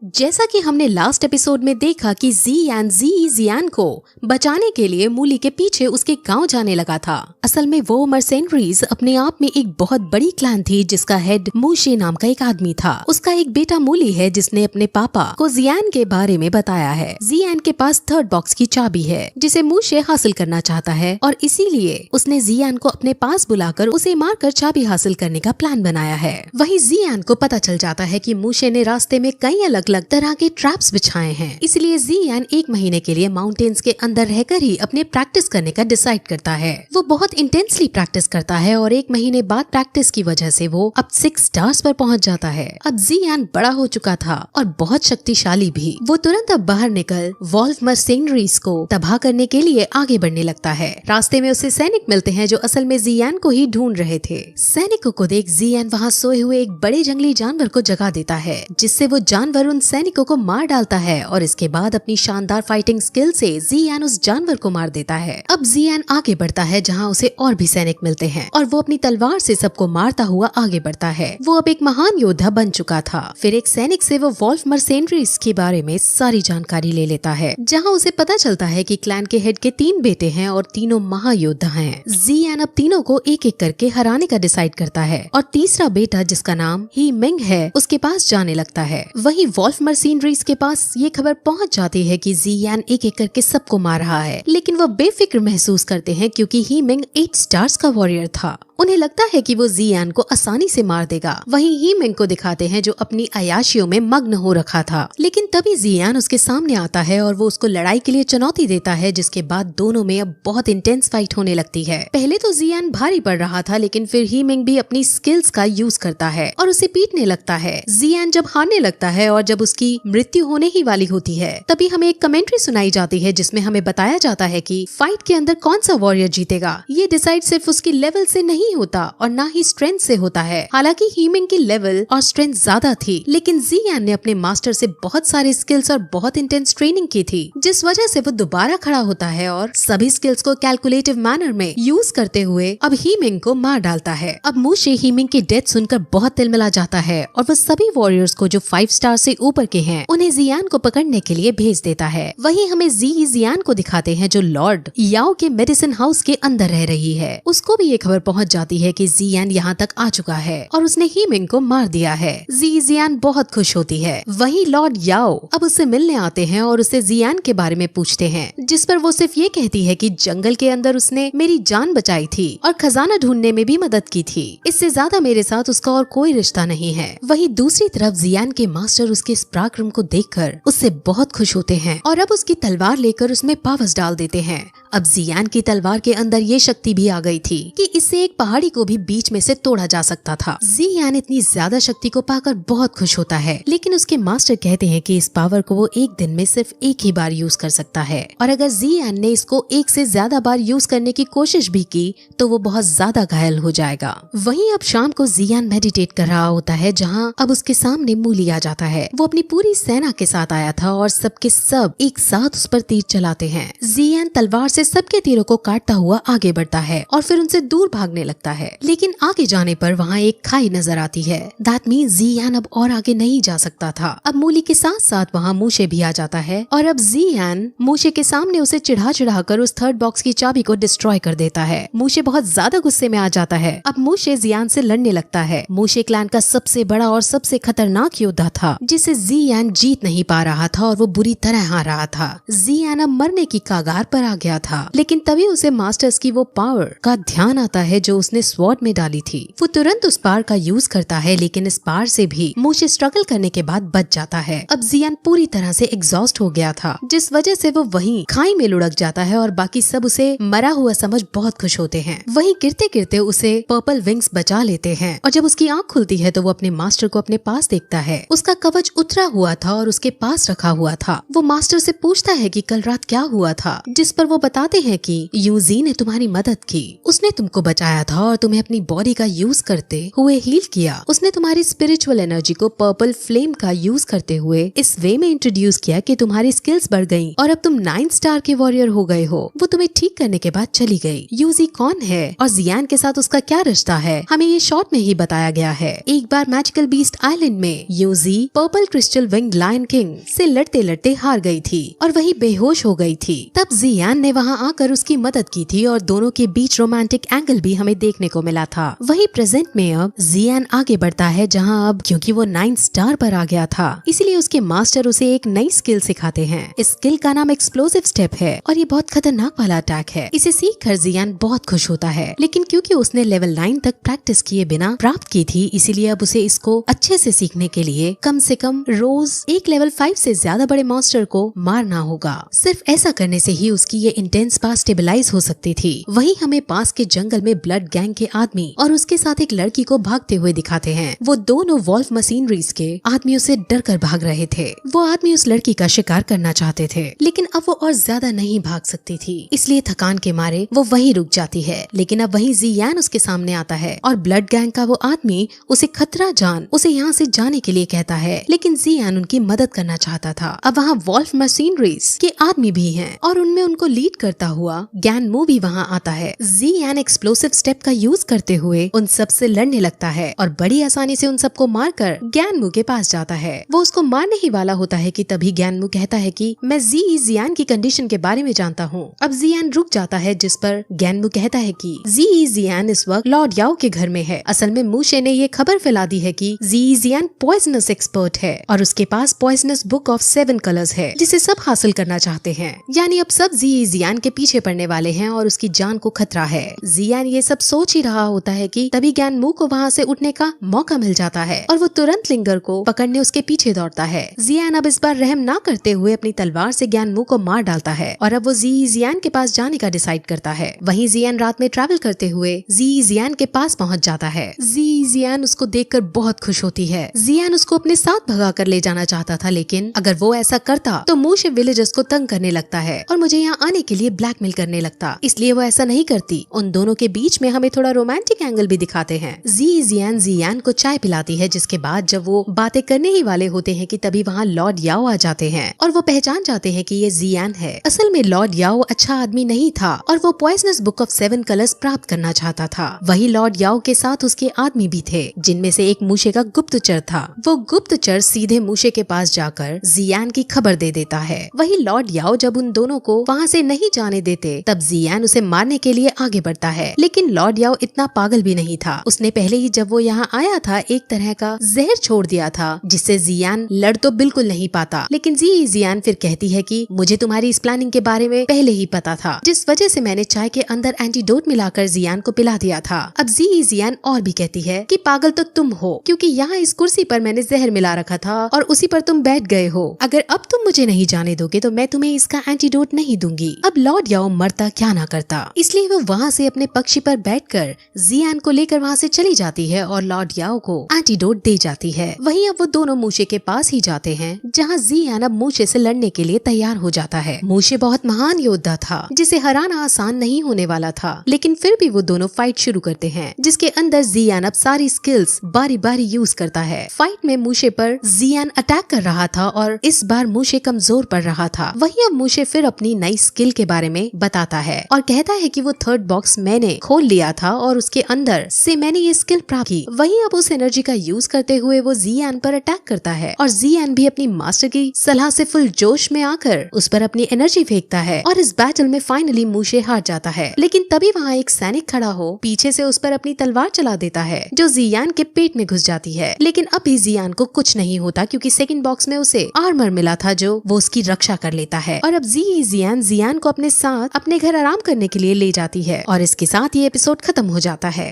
जैसा कि हमने लास्ट एपिसोड में देखा कि जियान को बचाने के लिए मूली के पीछे उसके गांव जाने लगा था। असल में वो मर्सेनरीज अपने आप में एक बहुत बड़ी क्लैन थी जिसका हेड मूशे नाम का एक आदमी था। उसका एक बेटा मूली है जिसने अपने पापा को जियान के बारे में बताया है। जियान के पास थर्ड बॉक्स की चाबी है जिसे मूशे हासिल करना चाहता है और इसीलिए उसने जियान को अपने पास बुलाकर उसे मारकर चाबी हासिल करने का प्लान बनाया है। वहीं जियान को पता चल जाता है कि मूशे ने रास्ते में कई अलग अलग तरह के ट्रैप्स बिछाए हैं, इसलिए जियान 1 महीने के लिए माउंटेन्स के अंदर रहकर ही अपने प्रैक्टिस करने का डिसाइड करता है। वो बहुत इंटेंसली प्रैक्टिस करता है और 1 महीने बाद प्रैक्टिस की वजह से वो अब 6 स्टार्स पर पहुंच जाता है। अब जियान बड़ा हो चुका था और बहुत शक्तिशाली भी। वो तुरंत अब बाहर निकल वॉल्फ मर्सेनरीज को तबाह करने के लिए आगे बढ़ने लगता है। रास्ते में उसे सैनिक मिलते हैं जो असल में जियान को ही ढूंढ रहे थे। सैनिकों को देख जियान वहाँ सोए हुए एक बड़े जंगली जानवर को जगा देता है, जिससे वो जानवर उन सैनिकों को मार डालता है और इसके बाद अपनी शानदार फाइटिंग स्किल से जियान उस जानवर को मार देता है। अब जियान आगे बढ़ता है जहाँ उसे और भी सैनिक मिलते हैं और वो अपनी तलवार से सबको मारता हुआ आगे बढ़ता है। वो अब एक महान योद्धा बन चुका था। फिर एक सैनिक से वो वॉल्फ मर्सेनरीज के बारे में सारी जानकारी ले लेता है, जहाँ उसे पता चलता है कि क्लैन के हेड के 3 बेटे हैं और तीनों महायोद्धा हैं। जियान अब तीनों को एक एक करके हराने का डिसाइड करता है और तीसरा बेटा जिसका नाम ही मिंग है उसके पास जाने लगता है। वहीं वॉल्फ मर्सेनरीज के पास ये खबर पहुंच जाती है कि जियान एक एक करके सबको मार रहा है, लेकिन वो बेफिक्र महसूस करते हैं क्योंकि ही मिंग 8 स्टार्स का वॉरियर था। उन्हें लगता है कि वो जियान को आसानी से मार देगा। वहीं ही मिंग को दिखाते हैं जो अपनी अयाशियों में मग्न हो रखा था, लेकिन तभी जियान उसके सामने आता है और वो उसको लड़ाई के लिए चुनौती देता है, जिसके बाद दोनों में अब बहुत इंटेंस फाइट होने लगती है। पहले तो जियान भारी पड़ रहा था, लेकिन फिर ही मिंग भी अपनी स्किल्स का यूज करता है और उसे पीटने लगता है। जियान जब हारने लगता है और जब उसकी मृत्यु होने ही वाली होती है, तभी हमें एक कमेंट्री सुनाई जाती है जिसमें हमें बताया जाता है कि फाइट के अंदर कौन सा वॉरियर जीतेगा ये डिसाइड सिर्फ उसकी लेवल से नहीं होता और ना ही स्ट्रेंथ से होता है। हालांकि हीमिंग की लेवल और स्ट्रेंथ ज्यादा थी, लेकिन जियान ने अपने मास्टर से बहुत सारे स्किल्स और बहुत इंटेंस ट्रेनिंग की थी, जिस वजह से वो दोबारा खड़ा होता है और सभी स्किल्स को कैलकुलेटिव मैनर में यूज करते हुए अब हीमिंग को मार डालता है। अब मूशे हीमिंग की डेथ सुनकर बहुत तिलमिला जाता है और वो सभी वॉरियर्स को जो 5 स्टार से ऊपर के हैं उन्हें जियान को पकड़ने के लिए भेज देता है। वहीं हमें जियान को दिखाते हैं जो लॉर्ड याओ के मेडिसिन हाउस के अंदर रह रही है। उसको भी ये खबर पहुंच जाती है कि जियान यहाँ तक आ चुका है और उसने हीमिंग को मार दिया है। जियान बहुत खुश होती है। वहीं लॉर्ड याओ अब उससे मिलने आते हैं और उससे जियान के बारे में पूछते हैं, जिस पर वो सिर्फ ये कहती है कि जंगल के अंदर उसने मेरी जान बचाई थी और खजाना ढूंढने में भी मदद की थी। इससे ज्यादा मेरे साथ उसका और कोई रिश्ता नहीं है। वहीं दूसरी तरफ जियान के मास्टर उसके इस पराक्रम को देखकर उससे बहुत खुश होते हैं और अब उसकी तलवार लेकर उसमें पावर्स डाल देते हैं। अब जियान की तलवार के अंदर ये शक्ति भी आ गई थी कि इससे एक पहाड़ी को भी बीच में से तोड़ा जा सकता था। जियान इतनी ज्यादा शक्ति को पाकर बहुत खुश होता है, लेकिन उसके मास्टर कहते हैं कि इस पावर को वो एक दिन में सिर्फ एक ही बार यूज कर सकता है और अगर जियान ने इसको एक से ज्यादा बार यूज करने की कोशिश भी की तो वो बहुत ज्यादा घायल हो जाएगा। वहीं अब शाम को जियान मेडिटेट कर रहा होता है, जहाँ अब उसके सामने मूली आ जाता है। वो अपनी पूरी सेना के साथ आया था और सबके सब एक साथ उस पर तीर चलाते हैं। जियान तलवार से सबके तीरों को काटता हुआ आगे बढ़ता है और फिर उनसे दूर भागने लगता है, लेकिन आगे जाने पर वहाँ एक खाई नजर आती है। दैट मीन्स जियान अब और आगे नहीं जा सकता था। अब मूली के साथ साथ वहाँ मूशे भी आ जाता है और अब जियान मूशे के सामने उसे चिढ़ा कर उस थर्ड बॉक्स की चाबी को डिस्ट्रॉय कर देता है। मूशे बहुत ज्यादा गुस्से में आ जाता है। अब मूशे जियान से लड़ने लगता है। मूशे क्लैन का सबसे बड़ा और सबसे खतरनाक योद्धा था, जिसे जियान जीत नहीं पा रहा था और वो बुरी तरह हार रहा था। जियान अब मरने की कगार पर आ गया था, लेकिन तभी उसे मास्टर्स की वो पावर का ध्यान आता है जो उसने स्वॉर्ड में डाली थी। वो तुरंत उस पावर का यूज करता है, लेकिन इस पावर से भी मूशे स्ट्रगल करने के बाद बच जाता है। अब जियान पूरी तरह से एग्जॉस्ट हो गया था, जिस वजह से वो वहीं खाई में लुढ़क जाता है और बाकी सब उसे मरा हुआ समझ बहुत खुश होते हैं। वहीं गिरते गिरते उसे पर्पल विंग्स बचा लेते हैं और जब उसकी आंख खुलती है तो वो अपने मास्टर को अपने पास देखता है। उसका कवच उतरा हुआ था और उसके पास रखा हुआ था। वो मास्टर से पूछता है कि कल रात क्या हुआ था, जिस पर वो बता बताते हैं कि यूजी ने तुम्हारी मदद की, उसने तुमको बचाया था और तुम्हें अपनी बॉडी का यूज करते हुए हील किया। उसने तुम्हारी स्पिरिचुअल एनर्जी को पर्पल फ्लेम का यूज करते हुए इस वे में इंट्रोड्यूस किया कि तुम्हारी स्किल्स बढ़ गई और अब तुम 9 स्टार के वॉरियर हो गए हो। वो तुम्हें ठीक करने के बाद चली गई। यूजी कौन है और जियान के साथ उसका क्या रिश्ता है, हमें ये शॉर्ट में ही बताया गया है। एक बार मैजिकल बीस्ट आइलैंड में यूजी purple crystal winged lion king से लड़ते लड़ते हार गई थी और वही बेहोश हो गई थी। तब जियान ने वहाँ आकर उसकी मदद की थी और दोनों के बीच रोमांटिक एंगल भी हमें देखने को मिला था। वही प्रेजेंट में अब जियान आगे बढ़ता है, जहाँ अब क्योंकि वो 9 स्टार पर आ गया था इसलिए उसके मास्टर उसे एक नई स्किल सिखाते हैं। इस स्किल का नाम एक्सप्लोसिव स्टेप है और ये बहुत खतरनाक वाला अटैक है। इसे सीख कर जियान बहुत खुश होता है, लेकिन क्योंकि उसने लेवल 9 तक प्रैक्टिस किए बिना प्राप्त की थी इसीलिए अब उसे इसको अच्छे से सीखने के लिए कम से कम रोज एक लेवल 5 से ज्यादा बड़े मॉन्स्टर को मारना होगा। सिर्फ ऐसा करने से ही उसकी ये इंटेंस पावर स्टेबलाइज हो सकती थी। वहीं हमें पास के जंगल में ब्लड गैंग के आदमी और उसके साथ एक लड़की को भागते हुए दिखाते हैं। वो दोनों वॉल्फ मशीनरीज के आदमियों से डर कर भाग रहे थे। वो आदमी उस लड़की का शिकार करना चाहते थे, लेकिन अब वो और ज्यादा नहीं भाग सकती थी, इसलिए थकान के मारे वो वहीं रुक जाती है। लेकिन अब वहीं जियान उसके सामने आता है और ब्लड गैंग का वो आदमी उसे खतरा जान उसे यहाँ से जाने के लिए कहता है, लेकिन जियान उनकी मदद करना चाहता था। अब वहाँ वॉल्फ मशीनरीज के आदमी भी हैं और उनमें उनको लीड करता हुआ गैनमू भी वहाँ आता है। जियान एक्सप्लोसिव स्टेप का यूज करते हुए उन सब से लड़ने लगता है और बड़ी आसानी से उन सबको मारकर गैनमू के पास जाता है। वो उसको मारने ही वाला होता है कि तभी गैनमू कहता है कि मैं जियान की कंडीशन के बारे में जानता हूँ। अब जियान रुक जाता है, जिस पर गैनमू कहता है कि जियान इस वक्त लॉर्ड याओ के घर में है। असल में मूशे ने ये खबर फैला दी है कि जियान पॉइजनस एक्सपर्ट है और उसके पास पॉइजनस बुक ऑफ 7 कलर्स है जिसे सब हासिल करना चाहते हैं। यानी अब सब जियान के पीछे पड़ने वाले हैं और उसकी जान को खतरा है। जियान ये सब सोच ही रहा होता है कि तभी गैनमू को वहाँ से उठने का मौका मिल जाता है और वो तुरंत लिंगर को पकड़ने उसके पीछे दौड़ता है। जियान अब इस बार रहम ना करते हुए अपनी तलवार से गैनमू को मार डालता है और अब वो जियान के पास जाने का डिसाइड करता है। वहीं जियान रात में ट्रैवल करते हुए जियान के पास पहुँच जाता है। जियान उसको देखकर बहुत खुश होती है। जियान उसको अपने साथ भगा कर ले जाना चाहता था, लेकिन अगर वो ऐसा करता तो मूशे विलेजर्स को तंग करने लगता है और मुझे यहाँ आने के लिए ब्लैकमेल करने लगता, इसलिए वो ऐसा नहीं करती। उन दोनों के बीच में हमें थोड़ा रोमांटिक एंगल भी दिखाते हैं। जियान को चाय पिलाती है, जिसके बाद जब वो बातें करने ही वाले होते हैं कि तभी वहाँ लॉर्ड याओ आ जाते हैं और वो पहचान जाते हैं कि ये जियान है। असल में लॉर्ड याओ अच्छा आदमी नहीं था और वो पॉइजनस बुक ऑफ 7 कलर्स प्राप्त करना चाहता था। वही लॉर्ड याओ के साथ उसके आदमी भी थे, जिनमें से एक मूशे का गुप्तचर था। वो गुप्तचर सीधे मूशे के पास जाकर जियान की खबर दे देता है। वही लॉर्ड याओ जब उन दोनों को वहाँ से नहीं जाने देते तब जियान उसे मारने के लिए आगे बढ़ता है, लेकिन लॉर्ड याओ इतना पागल भी नहीं था। उसने पहले ही जब वो यहाँ आया था एक तरह का जहर छोड़ दिया था, जिससे जियान लड़ तो बिल्कुल नहीं पाता। लेकिन जियान फिर कहती है कि मुझे तुम्हारी इस प्लानिंग के बारे में पहले ही पता था, जिस वजह से मैंने चाय के अंदर एंटीडोट मिलाकर जियान को पिला दिया था। अब जियान और भी कहती है कि पागल तो तुम हो, क्योंकि यहाँ इस कुर्सी पर मैंने जहर मिला रखा था और उसी पर तुम बैठ गए हो। अगर अब तुम मुझे नहीं जाने दोगे तो मैं तुम्हें इसका एंटीडोट नहीं दूंगी। अब लॉर्ड याओ मरता क्या ना करता, इसलिए वो वहाँ से अपने पक्षी पर बैठकर जियान को लेकर वहाँ से चली जाती है और लॉर्ड याओ को एंटीडोट दे जाती है। वहीं अब वो दोनों मूशे के पास ही जाते हैं, जहाँ जियान अब मूशे से लड़ने के लिए तैयार हो जाता है। मूशे बहुत महान योद्धा था, जिसे हराना आसान नहीं होने वाला था, लेकिन फिर भी वो दोनों फाइट शुरू करते हैं, जिसके अंदर जियान अब सारी स्किल्स बारी बारी यूज करता है। फाइट में मूशे पर जियान अटैक कर रहा था और इस बार मूशे कमजोर पड़ रहा था। वहीं अब मूशे फिर अपनी नई स्किल के बारे में बताता है और कहता है कि वो 3rd बॉक्स मैंने खोल लिया था और उसके अंदर से मैंने ये स्किल प्राप्त की। वहीं अब उस एनर्जी का यूज करते हुए वो जियान पर अटैक करता है और जियान भी अपनी मास्टर की सलाह से फुल जोश में आकर उस पर अपनी एनर्जी फेंकता है और इस बैटल में फाइनली मूशे हार जाता है। लेकिन तभी वहाँ एक सैनिक खड़ा हो पीछे से उस पर अपनी तलवार चला देता है, जो जियान के पेट में घुस जाती है। लेकिन अभी जियान को कुछ नहीं होता, क्योंकि 2nd बॉक्स में उसे आर्मर मिला था जो वो उसकी रक्षा कर लेता है। और अब जियान को अपने साथ अपने घर आराम करने के लिए ले जाती है और इसके साथ ये एपिसोड खत्म हो जाता है।